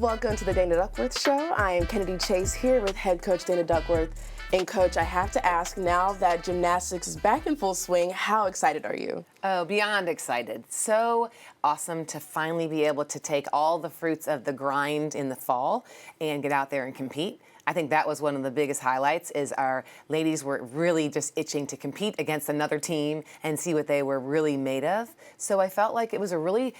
Welcome to the Dana Duckworth Show. I am Kennedy Chase here with head coach Dana Duckworth. And coach, I have to ask, now that gymnastics is back in full swing, how excited are you? Oh, beyond excited. So awesome to finally be able to take all the fruits of the grind in the fall and get out there and compete. I think that was one of the biggest highlights, is our ladies were really just itching to compete against another team and see what they were really made of. So I felt like it was a really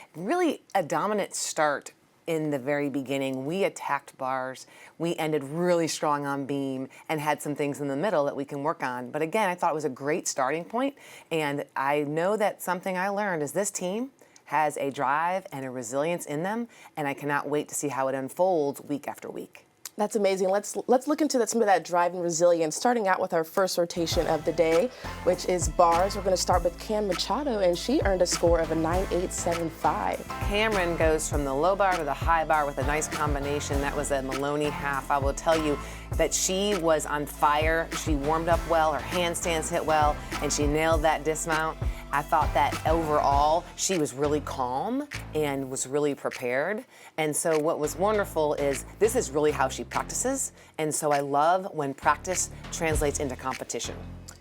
a dominant start. In the very beginning, we attacked bars. We ended really strong on beam and had some things in the middle that we can work on. But again, I thought it was a great starting point. And I know that something I learned is this team has a drive and a resilience in them, and I cannot wait to see how it unfolds week after week. That's amazing. Let's look into some of that drive and resilience, starting out with our first rotation of the day, which is bars. We're going to start with Cam Machado, and she earned a score of a 9.875. Cameron goes from the low bar to the high bar with a nice combination. That was a Maloney half. I will tell you that she was on fire. She warmed up well, her handstands hit well, and she nailed that dismount. I thought that overall she was really calm and was really prepared. And so what was wonderful is this is really how she practices. And so I love when practice translates into competition.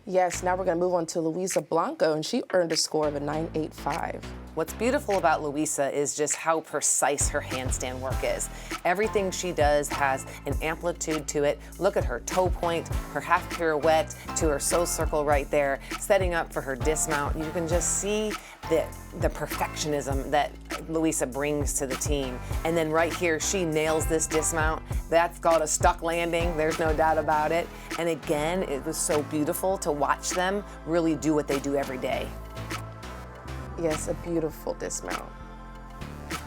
Yes, now we're going to move on to Luisa Blanco, and she earned a score of a 9.85. What's beautiful about Luisa is just how precise her handstand work is. Everything she does has an amplitude to it. Look at her toe point, her half pirouette to her so circle right there, setting up for her dismount. You can just see the perfectionism that Luisa brings to the team. And then right here, she nails this dismount. That's called a stuck landing. There's no doubt about it. And again, it was so beautiful to watch them really do what they do every day. Yes, a beautiful dismount.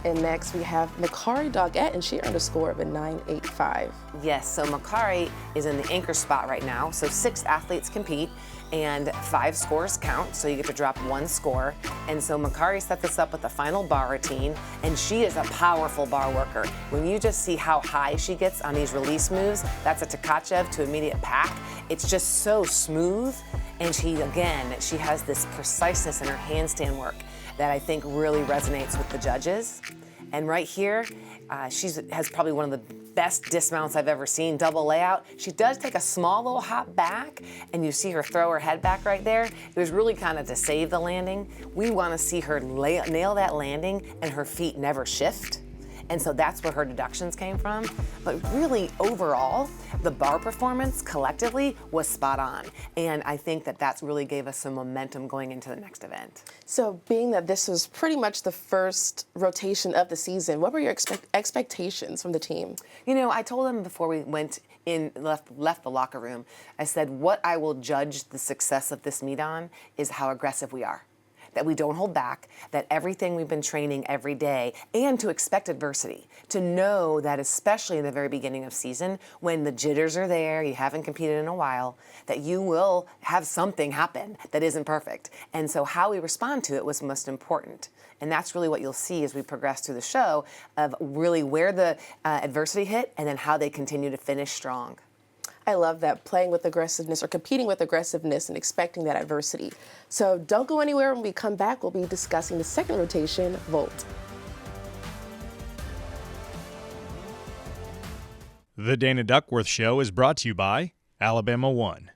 And next we have Makari Doggett, and she earned a score of a 9.85. Yes, so Makari is in the anchor spot right now. So 6 athletes compete and 5 scores count, so you get to drop 1 score. And so Makari sets us up with the final bar routine, and she is a powerful bar worker. When you just see how high she gets on these release moves, that's a Tkachev to immediate pack. It's just so smooth, and she has this preciseness in her handstand work that I think really resonates with the judges. And right here, she has probably one of the best dismounts I've ever seen, double layout. She does take a small little hop back, and you see her throw her head back right there. It was really kind of to save the landing. We want to see her nail that landing and her feet never shift. And so that's where her deductions came from. But really, overall, the bar performance collectively was spot on. And I think that that's really gave us some momentum going into the next event. So being that this was pretty much the first rotation of the season, what were your expectations from the team? You know, I told them before we went in, left the locker room, I said, what I will judge the success of this meet on is how aggressive we are. That we don't hold back, that everything we've been training every day, and to expect adversity, to know that especially in the very beginning of season, when the jitters are there, you haven't competed in a while, that you will have something happen that isn't perfect. And so how we respond to it was most important. And that's really what you'll see as we progress through the show, of really where the adversity hit and then how they continue to finish strong. I love that, playing with aggressiveness or competing with aggressiveness and expecting that adversity. So don't go anywhere. When we come back, we'll be discussing the second rotation, vault. The Dana Duckworth Show is brought to you by Alabama One.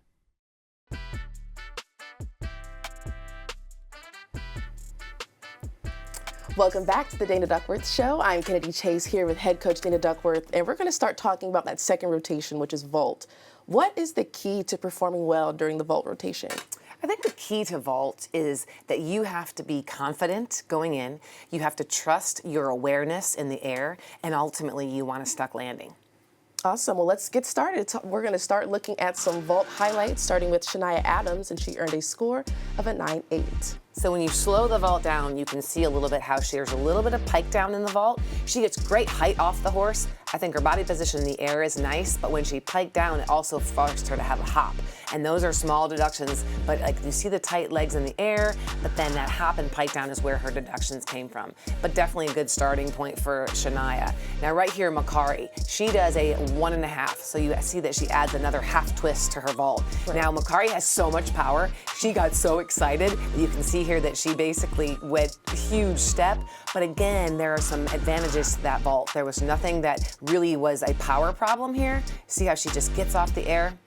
Welcome back to the Dana Duckworth Show. I'm Kennedy Chase here with head coach Dana Duckworth, and we're going to start talking about that second rotation, which is vault. What is the key to performing well during the vault rotation? I think the key to vault is that you have to be confident going in, you have to trust your awareness in the air, and ultimately you want a stuck landing. Awesome. Well, let's get started. We're going to start looking at some vault highlights, starting with Shania Adams, and she earned a score of a 9.8. So when you slow the vault down, you can see a little bit how there's a little bit of pike down in the vault. She gets great height off the horse. I think her body position in the air is nice, but when she piked down, it also forced her to have a hop. And those are small deductions, but like you see the tight legs in the air, but then that hop and pike down is where her deductions came from. But definitely a good starting point for Shania. Now right here, Makari, she does a 1.5, so you see that she adds another half twist to her vault. Right. Now Makari has so much power, she got so excited. You can see here that she basically went huge step, but again, there are some advantages to that vault. There was nothing that really was a power problem here. See how she just gets off the air?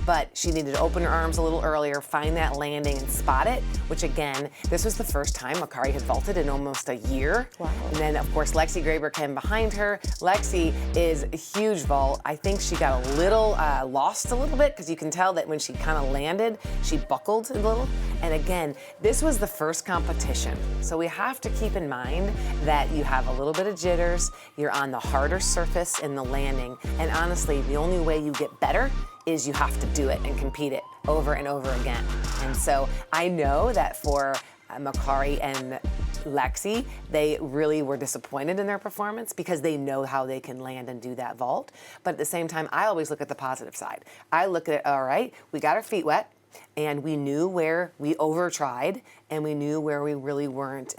But she needed to open her arms a little earlier, find that landing and spot it, which again, this was the first time Makari had vaulted in almost a year. Wow. And then of course, Lexi Graber came behind her. Lexi is a huge vault. I think she got a little lost a little bit because you can tell that when she kind of landed, she buckled a little. And again, this was the first competition. So we have to keep in mind that you have a little bit of jitters, you're on the harder surface in the landing. And honestly, the only way you get better is you have to do it and compete it over and over again. And so I know that for Makari and Lexi, they really were disappointed in their performance because they know how they can land and do that vault. But at the same time, I always look at the positive side. I look at it, all right, we got our feet wet, and we knew where we over-tried, and we knew where we really weren't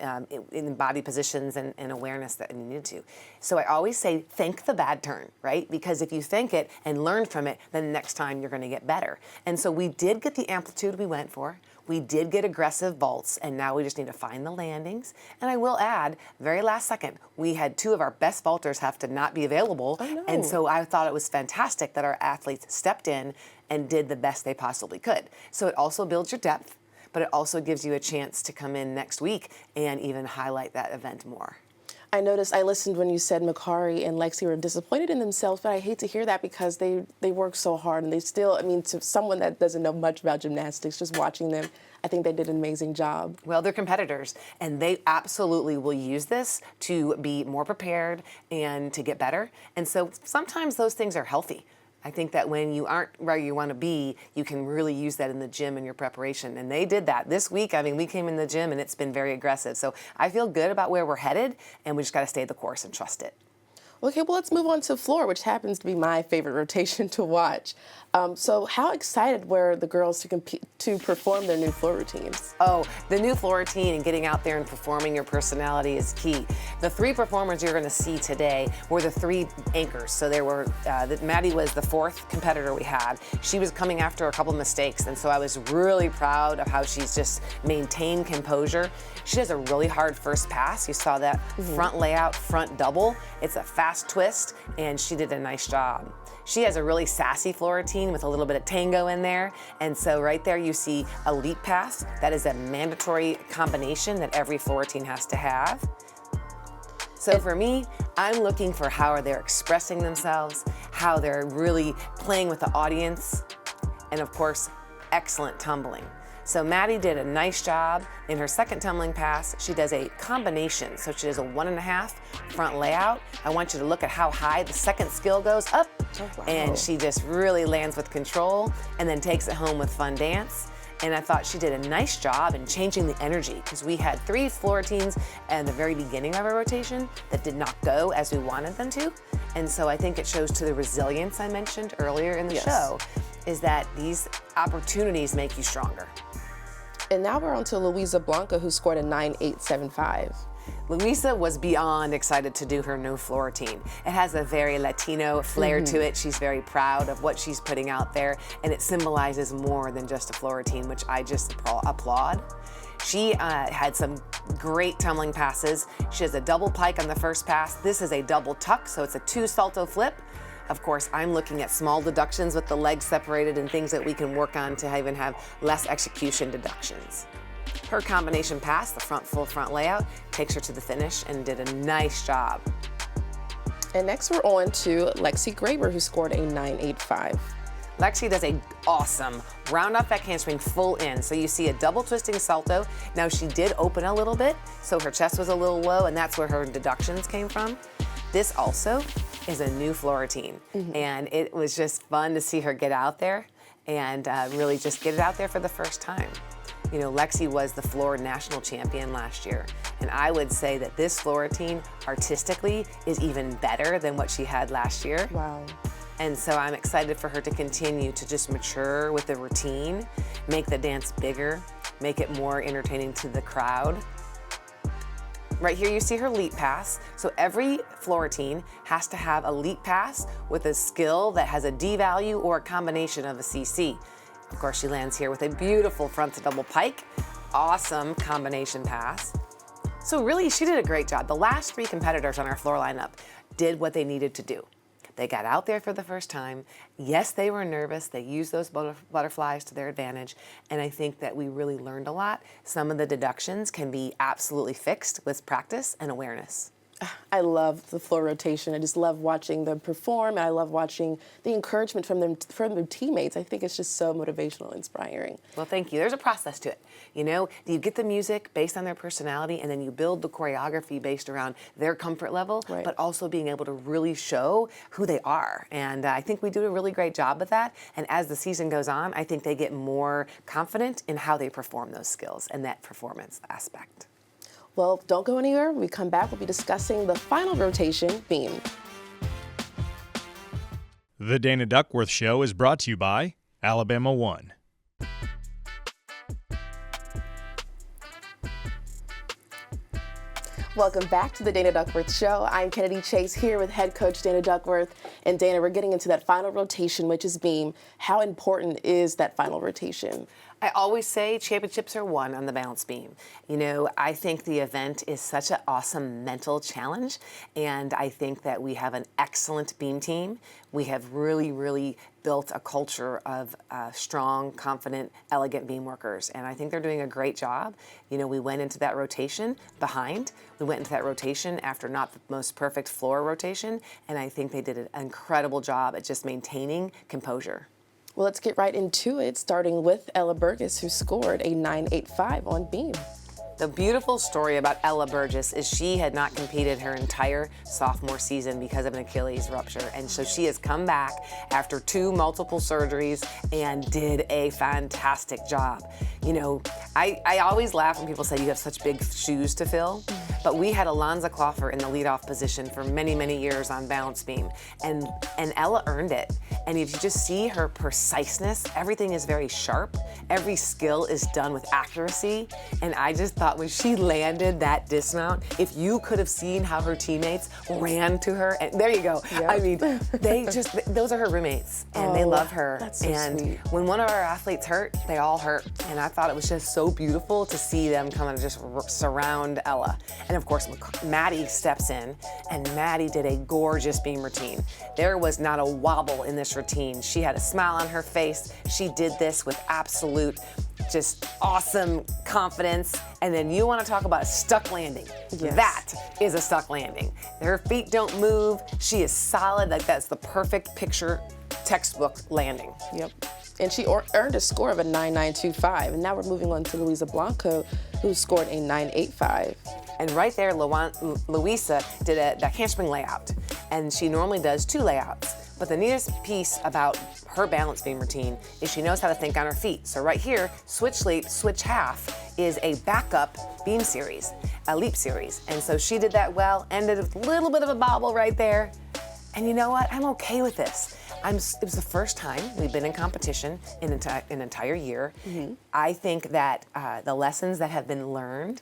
in body positions and awareness that we needed to. So I always say, thank the bad turn, right? Because if you thank it and learn from it, then next time you're gonna get better. And so we did get the amplitude we went for. We did get aggressive vaults, and now we just need to find the landings. And I will add, very last second, we had 2 of our best vaulters have to not be available. Oh, no. And so I thought it was fantastic that our athletes stepped in and did the best they possibly could. So it also builds your depth, but it also gives you a chance to come in next week and even highlight that event more. I noticed, I listened when you said Makari and Lexi were disappointed in themselves, but I hate to hear that because they work so hard and they still, I mean, to someone that doesn't know much about gymnastics, just watching them, I think they did an amazing job. Well, they're competitors, and they absolutely will use this to be more prepared and to get better. And so sometimes those things are healthy. I think that when you aren't where you want to be, you can really use that in the gym in your preparation. And they did that this week. I mean, we came in the gym and it's been very aggressive. So I feel good about where we're headed, and we just got to stay the course and trust it. Okay, well, let's move on to floor, which happens to be my favorite rotation to watch. So how excited were the girls to perform their new floor routines? Oh, the new floor routine and getting out there and performing your personality is key. The 3 performers you're going to see today were the 3 anchors. So there were, Maddie was the 4th competitor we had. She was coming after a couple mistakes, and so I was really proud of how she's just maintained composure. She does a really hard first pass. You saw that front layout, front double. It's a fast twist, and she did a nice job. She has a really sassy floor routine with a little bit of tango in there. And so right there you see a leap pass. That is a mandatory combination that every floor routine has to have. So for me, I'm looking for how they're expressing themselves, how they're really playing with the audience, and of course, excellent tumbling. So Maddie did a nice job. In her second tumbling pass, she does a combination. So she does a 1.5 front layout. I want you to look at how high the second skill goes up. Oh, wow. And she just really lands with control and then takes it home with fun dance. And I thought she did a nice job in changing the energy because we had 3 floor routines at the very beginning of our rotation that did not go as we wanted them to. And so I think it shows to the resilience I mentioned earlier in the show, is that these opportunities make you stronger. And now we're on to Luisa Blanca, who scored a 9.875. Luisa was beyond excited to do her new floor routine. It has a very Latino flair to it. She's very proud of what she's putting out there, and it symbolizes more than just a floor routine, which I just applaud. She had some great tumbling passes. She has a double pike on the first pass. This is a double tuck, so it's a 2 salto flip. Of course, I'm looking at small deductions with the legs separated and things that we can work on to even have less execution deductions. Her combination pass, the full front layout, takes her to the finish and did a nice job. And next we're on to Lexi Graber, who scored a 9.85. Lexi does a awesome round off back handspring full in. So you see a double twisting salto. Now she did open a little bit, so her chest was a little low, and that's where her deductions came from. This also is a new floor routine, and it was just fun to see her get out there and really just get it out there for the first time. You know, Lexi was the floor national champion last year, and I would say that this floor routine artistically is even better than what she had last year. Wow. And so I'm excited for her to continue to just mature with the routine, make the dance bigger, make it more entertaining to the crowd. Right here you see her leap pass. So every floor routine has to have a leap pass with a skill that has a D value or a combination of a CC. Of course, she lands here with a beautiful front to double pike. Awesome combination pass. So really, she did a great job. The last 3 competitors on our floor lineup did what they needed to do. They got out there for the first time. Yes, they were nervous. They used those butterflies to their advantage. And I think that we really learned a lot. Some of the deductions can be absolutely fixed with practice and awareness. I love the floor rotation. I just love watching them perform. And I love watching the encouragement from their teammates. I think it's just so motivational and inspiring. Well, thank you. There's a process to it. You know, you get the music based on their personality, and then you build the choreography based around their comfort level, Right. but also being able to really show who they are. And I think we do a really great job of that. And as the season goes on, I think they get more confident in how they perform those skills and that performance aspect. Well, don't go anywhere. When we come back, we'll be discussing the final rotation, beam. The Dana Duckworth Show is brought to you by Alabama One. Welcome back to the Dana Duckworth Show. I'm Kennedy Chase here with head coach Dana Duckworth. And Dana, we're getting into that final rotation, which is beam. How important is that final rotation? I always say championships are won on the balance beam. You know, I think the event is such an awesome mental challenge, and I think that we have an excellent beam team. We have really built a culture of strong, confident, elegant beam workers, and I think they're doing a great job. You know, we went into that rotation behind. We went into that rotation after not the most perfect floor rotation, and I think they did an incredible job at just maintaining composure. Well, let's get right into it, starting with Ella Burgess, who scored a 9.85 on beam. The beautiful story about Ella Burgess is she had not competed her entire sophomore season because of an Achilles rupture. And so she has come back after 2 multiple surgeries and did a fantastic job. You know, I always laugh when people say you have such big shoes to fill, but we had Alonza Cloffer in the leadoff position for many years on balance beam, and Ella earned it. And if you just see her preciseness, everything is very sharp. Every skill is done with accuracy. And I just thought when she landed that dismount, if you could have seen how her teammates ran to her, and there you go. Yep. I mean, those are her roommates, and they love her. That's so and sweet. when one of our athletes hurt, they all hurt. And I thought it was just so beautiful to see them come and just surround Ella. And of course, Maddie steps in, and Maddie did a gorgeous beam routine. There was not a wobble in this routine. She had a smile on her face. She did this with absolute, just awesome confidence. And then you want to talk about a stuck landing. Yes. That is a stuck landing. Her feet don't move. She is solid. Like, that's the perfect picture textbook landing. Yep. And she earned a score of a 9.925. And now we're moving on to Luisa Blanco, who scored a 9.85. And right there, Luisa did that handspring layout. And she normally does 2 layouts. But the neatest piece about her balance beam routine is she knows how to think on her feet. So right here, switch leap, switch half is a backup beam series, a leap series. And so she did that well, ended with a little bit of a bobble right there. And you know what? I'm okay with this. It was the first time we've been in competition in an entire year. Mm-hmm. I think that the lessons that have been learned,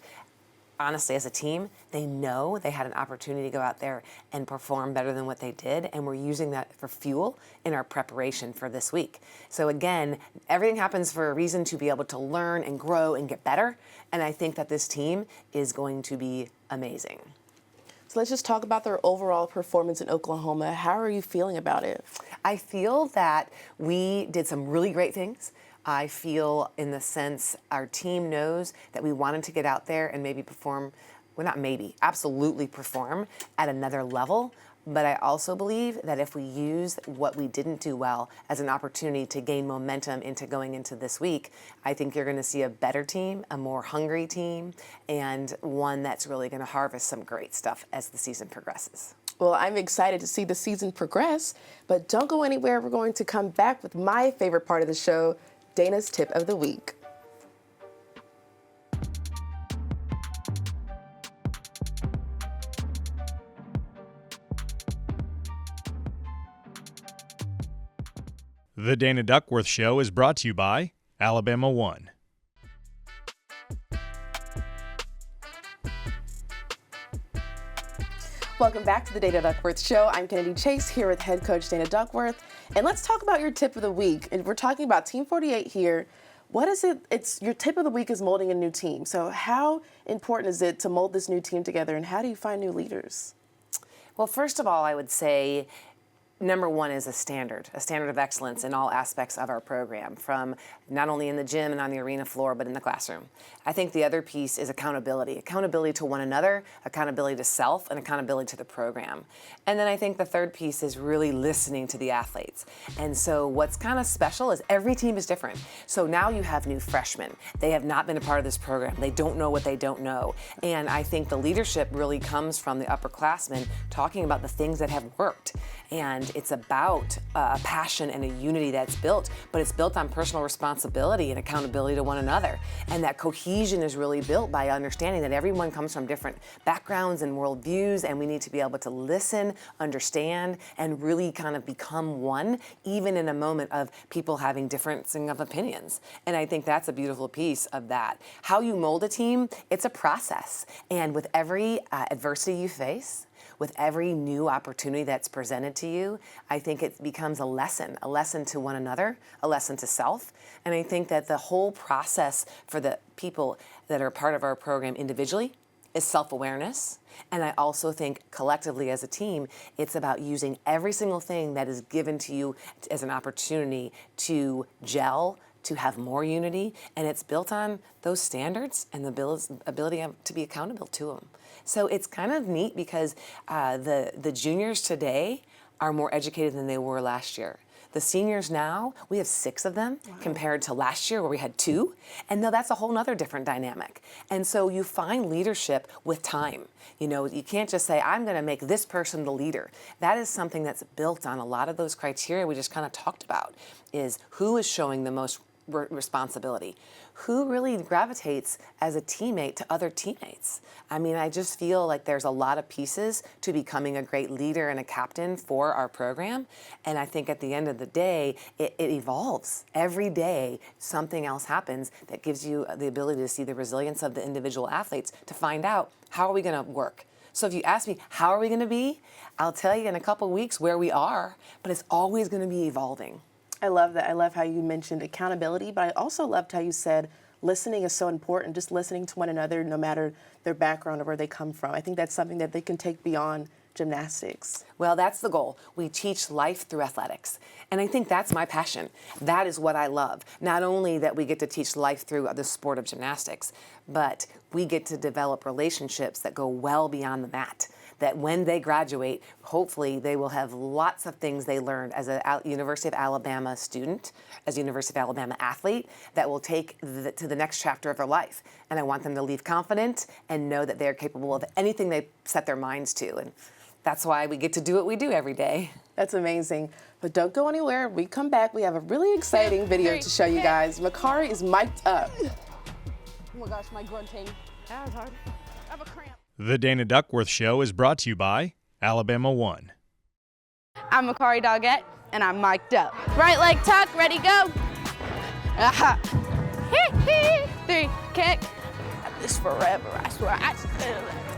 honestly, as a team, they know they had an opportunity to go out there and perform better than what they did, and we're using that for fuel in our preparation for this week. So again, everything happens for a reason, to be able to learn and grow and get better, and I think that this team is going to be amazing. So let's just talk about their overall performance in Oklahoma. How are you feeling about it? I feel that we did some really great things. I feel, in the sense, our team knows that we wanted to get out there and maybe perform, well, not maybe, absolutely perform at another level. But I also believe that if we use what we didn't do well as an opportunity to gain momentum into going into this week, I think you're going to see a better team, a more hungry team, and one that's really going to harvest some great stuff as the season progresses. Well, I'm excited to see the season progress, but don't go anywhere. We're going to come back with my favorite part of the show, Dana's Tip of the Week. The Dana Duckworth Show is brought to you by Alabama One. Welcome back to the Dana Duckworth Show. I'm Kennedy Chase here with head coach Dana Duckworth. And let's talk about your tip of the week. And we're talking about Team 48 here. What is it? It's your tip of the week is molding a new team. So how important is it to mold this new team together, and how do you find new leaders? Well, first of all, I would say number one is a standard of excellence in all aspects of our program, from not only in the gym and on the arena floor, but in the classroom. I think the other piece is accountability to one another, accountability to self, and accountability to the program. And then I think the third piece is really listening to the athletes. And so what's kind of special is every team is different. So now you have new freshmen. They have not been a part of this program. They don't know what they don't know. And I think the leadership really comes from the upperclassmen talking about the things that have worked. And it's about a passion and a unity that's built, but it's built on personal responsibility and accountability to one another. And that cohesion is really built by understanding that everyone comes from different backgrounds and worldviews, and we need to be able to listen, understand, and really kind of become one, even in a moment of people having differencing of opinions. And I think that's a beautiful piece of that. How you mold a team, it's a process. And with every adversity you face, with every new opportunity that's presented to you, I think it becomes a lesson to one another, a lesson to self. And I think that the whole process for the people that are part of our program individually is self-awareness. And I also think collectively as a team, it's about using every single thing that is given to you as an opportunity to gel, to have more unity, and it's built on those standards and the ability to be accountable to them. So it's kind of neat because the juniors today are more educated than they were last year. The seniors now, we have 6 of them compared to last year where we had 2. And now that's a whole nother different dynamic. And so you find leadership with time. You know, you can't just say, I'm going to make this person the leader. That is something that's built on a lot of those criteria we just kind of talked about, is who is showing the most responsibility, who really gravitates as a teammate to other teammates. I mean, I just feel like there's a lot of pieces to becoming a great leader and a captain for our program. And I think at the end of the day, it evolves. Every day, something else happens that gives you the ability to see the resilience of the individual athletes to find out, how are we going to work? So if you ask me, how are we going to be? I'll tell you in a couple weeks where we are, but it's always going to be evolving. I love that. I love how you mentioned accountability, but I also loved how you said listening is so important, just listening to one another no matter their background or where they come from. I think that's something that they can take beyond gymnastics. Well, that's the goal. We teach life through athletics. And I think that's my passion. That is what I love. Not only that we get to teach life through the sport of gymnastics, but we get to develop relationships that go well beyond the mat. That when they graduate, hopefully they will have lots of things they learned as a University of Alabama student, as a University of Alabama athlete, that will take to the next chapter of their life. And I want them to leave confident and know that they're capable of anything they set their minds to. And that's why we get to do what we do every day. That's amazing. But don't go anywhere. We come back. We have a really exciting video to show you guys. Makari is mic'd up. Oh my gosh, my grunting. That was hard. I have a cramp. The Dana Duckworth Show is brought to you by Alabama One. I'm Makari Doggett, and I'm mic'd up. Right leg tuck, ready, go. Aha. 3, kick. Got this forever, I swear.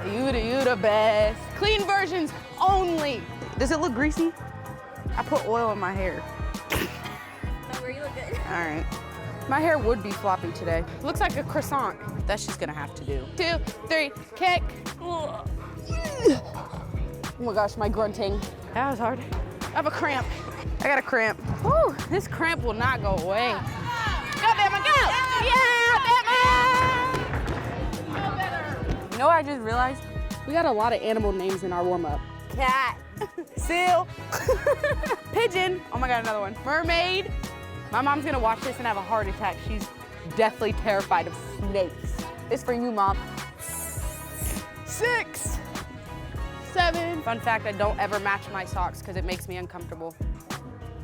You the best. Clean versions only. Does it look greasy? I put oil in my hair. Don't worry, you look good. All right. My hair would be floppy today. Looks like a croissant. That's just gonna have to do. 2, 3, kick. Oh my gosh, my grunting. That was hard. I have a cramp. I got a cramp. Whew, this cramp will not go away. Go, Bama, go! Yeah, Bama! You know what I just realized? We got a lot of animal names in our warm-up. Cat, seal, pigeon. Oh my God, another one. Mermaid. My mom's gonna watch this and have a heart attack. She's deathly terrified of snakes. It's for you, Mom. 6, 7. Fun fact, I don't ever match my socks because it makes me uncomfortable.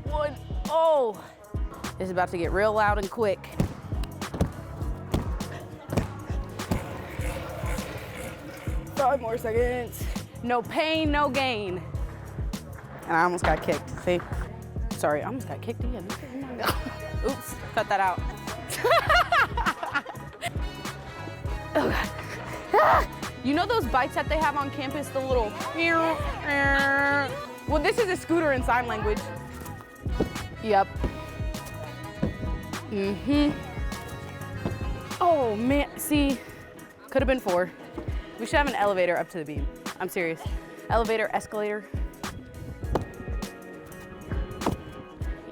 1, oh. This is about to get real loud and quick. 5 more seconds. No pain, no gain. And I almost got kicked, see? sorry, I almost got kicked again. Oh my God. Oops, cut that out. Oh God. Ah! You know those bikes that they have on campus, the little, well, this is a scooter in sign language. Yep. Oh man, see, could have been 4. We should have an elevator up to the beam. I'm serious. Elevator, escalator.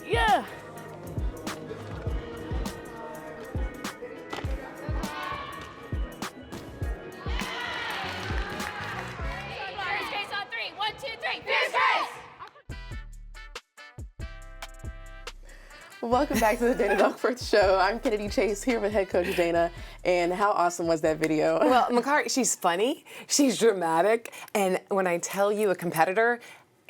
Yeah. Fierce Grace on 3. 1, 2, 3. Fierce Grace! Welcome back to the Dana Duckworth Show. I'm Kennedy Chase here with head coach Dana. And how awesome was that video? Well, Makari, she's funny, she's dramatic, and when I tell you a competitor,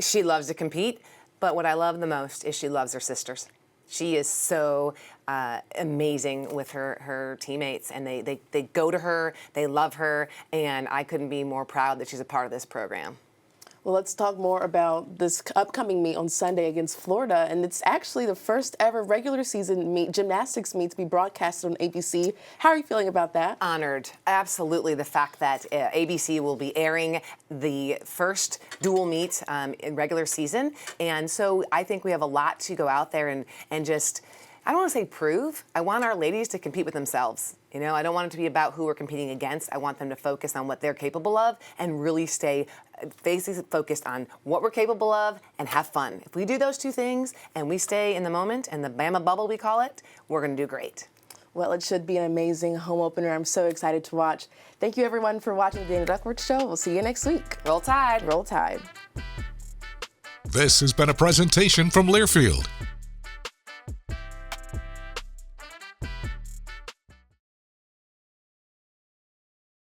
she loves to compete, but what I love the most is she loves her sisters. She is so amazing with her teammates, and they go to her, they love her, and I couldn't be more proud that she's a part of this program. Well, let's talk more about this upcoming meet on Sunday against Florida, and it's actually the first ever regular season gymnastics meet to be broadcasted on ABC. How are you feeling about that? Honored, absolutely. The fact that ABC will be airing the first dual meet in regular season, and so I think we have a lot to go out there and just, I don't want to say prove. I want our ladies to compete with themselves. You know, I don't want it to be about who we're competing against. I want them to focus on what they're capable of and really stay basically focused on what we're capable of and have fun. If we do those 2 things and we stay in the moment and the Bama bubble, we call it, we're going to do great. Well, it should be an amazing home opener. I'm so excited to watch. Thank you, everyone, for watching the Dana Duckworth Show. We'll see you next week. Roll Tide. Roll Tide. This has been a presentation from Learfield.